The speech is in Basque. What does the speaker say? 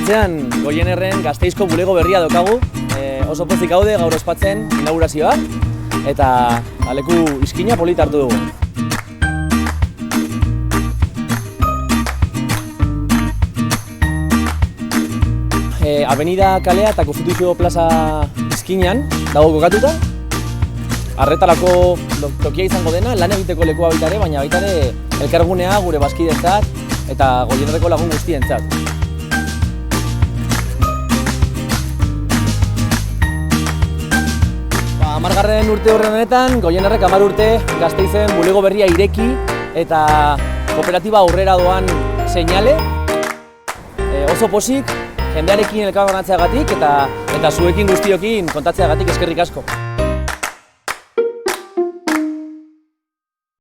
atzean Goienerren Gasteizko bulego berria daukagu. Oso pozik gaude gaur ospatzen inaugurazioa eta leku iskina polita hartu dugu. Avenida kalea eta Konstituzio plaza iskinean dago kokatuta. Arretarako tokia izango dena, lan egiteko lekua baita ere, baina baita ere elkargunea gure bazkideentzat eta Goienerreko lagun guztientzat. 10. urte horren honetan, Goienerrek 10 urte Gasteizen bulego berria ireki eta kooperatiba aurrera doan seinale. Oso pozik, jendearekin elkarbanatzeagatik eta zuekin guztiokin kontatzeagatik eskerrik asko.